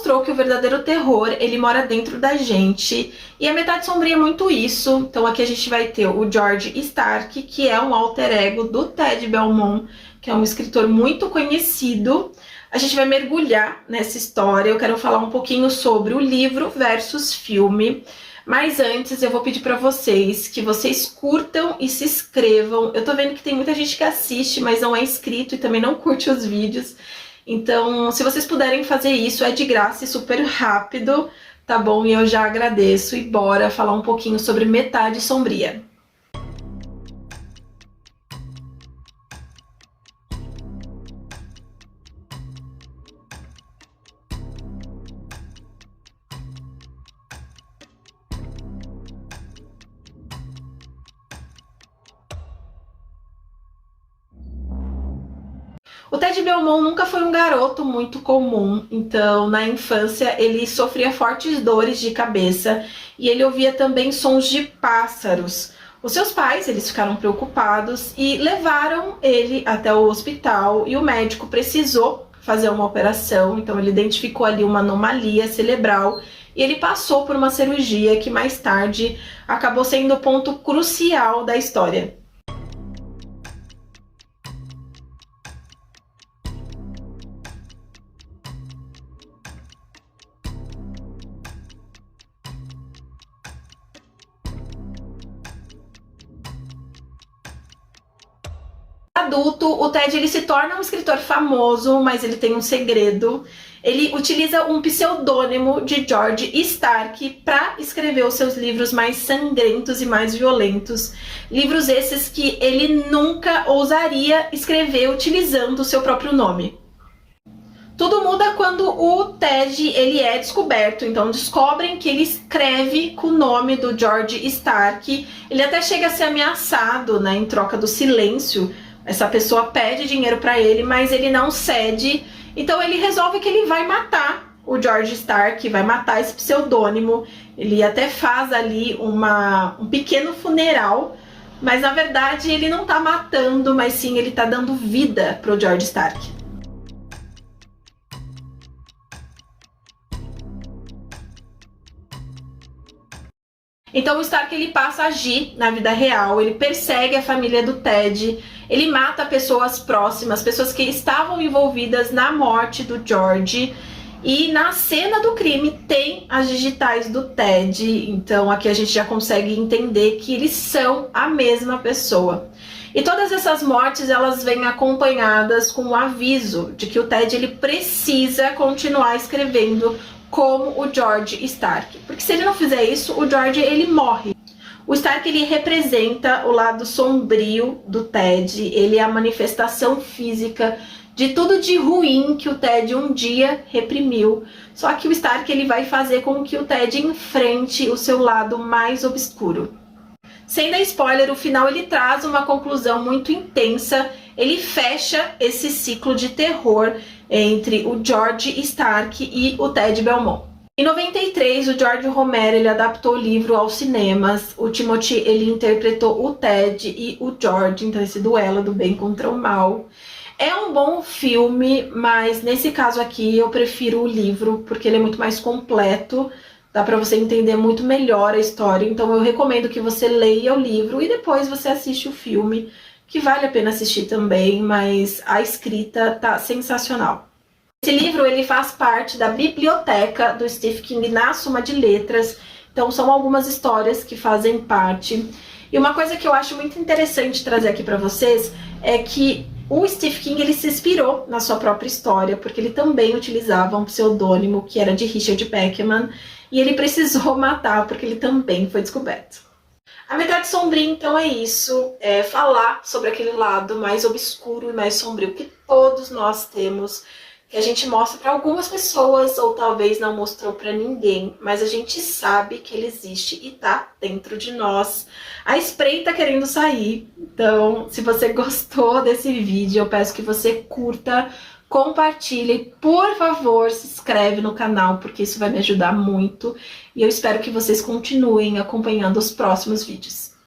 mostrou que o verdadeiro terror, ele mora dentro da gente. E a Metade Sombria é muito isso. Então aqui a gente vai ter o George Stark, que é um alter ego do Ted Belmont, que é um escritor muito conhecido. A gente vai mergulhar nessa história. Eu quero falar um pouquinho sobre o livro versus filme. Mas antes eu vou pedir para vocês que vocês curtam e se inscrevam. Eu tô vendo que tem muita gente que assiste, mas não é inscrito e também não curte os vídeos. Então, se vocês puderem fazer isso, é de graça e super rápido, tá bom? E eu já agradeço. E bora falar um pouquinho sobre Metade Sombria. O Ted Belmont nunca foi um garoto muito comum, então na infância ele sofria fortes dores de cabeça e ele ouvia também sons de pássaros. Os seus pais, eles ficaram preocupados e levaram ele até o hospital e o médico precisou fazer uma operação, então ele identificou ali uma anomalia cerebral e ele passou por uma cirurgia que mais tarde acabou sendo o ponto crucial da história. Adulto, o Ted ele se torna um escritor famoso, mas ele tem um segredo. Ele utiliza um pseudônimo de George Stark para escrever os seus livros mais sangrentos e mais violentos. Livros esses que ele nunca ousaria escrever utilizando o seu próprio nome. Tudo muda quando o Ted ele é descoberto, então descobrem que ele escreve com o nome do George Stark. Ele até chega a ser ameaçado, né, em troca do silêncio. Essa pessoa pede dinheiro para ele, mas ele não cede. Então ele resolve que ele vai matar o George Stark, vai matar esse pseudônimo. Ele até faz ali um pequeno funeral, mas na verdade ele não tá matando, mas sim ele tá dando vida pro George Stark. Então o Stark ele passa a agir na vida real, ele persegue a família do Ted, ele mata pessoas próximas, pessoas que estavam envolvidas na morte do George. E na cena do crime tem as digitais do Ted, então aqui a gente já consegue entender que eles são a mesma pessoa. E todas essas mortes elas vêm acompanhadas com o aviso de que o Ted ele precisa continuar escrevendo como o George Stark, porque se ele não fizer isso, o George ele morre. O Stark ele representa o lado sombrio do Ted, ele é a manifestação física de tudo de ruim que o Ted um dia reprimiu. Só que o Stark ele vai fazer com que o Ted enfrente o seu lado mais obscuro. Sem dar spoiler, o final ele traz uma conclusão muito intensa, ele fecha esse ciclo de terror entre o George Stark e o Ted Belmont. Em 93, o George Romero ele adaptou o livro aos cinemas. O Timothy ele interpretou o Ted e o George, então esse duelo do bem contra o mal. É um bom filme, mas nesse caso aqui eu prefiro o livro porque ele é muito mais completo. Dá para você entender muito melhor a história, então eu recomendo que você leia o livro e depois você assiste o filme, que vale a pena assistir também, mas a escrita tá sensacional. Esse livro ele faz parte da biblioteca do Stephen King na Suma de Letras, então são algumas histórias que fazem parte. E uma coisa que eu acho muito interessante trazer aqui para vocês é que o Stephen King ele se inspirou na sua própria história, porque ele também utilizava um pseudônimo que era de Richard Bachman, e ele precisou matar porque ele também foi descoberto. A Metade Sombria, então, é isso, é falar sobre aquele lado mais obscuro e mais sombrio que todos nós temos, que a gente mostra para algumas pessoas, ou talvez não mostrou para ninguém, mas a gente sabe que ele existe e tá dentro de nós. A espreita querendo sair, então, se você gostou desse vídeo, eu peço que você curta, compartilhe, por favor, se inscreve no canal, porque isso vai me ajudar muito. E eu espero que vocês continuem acompanhando os próximos vídeos.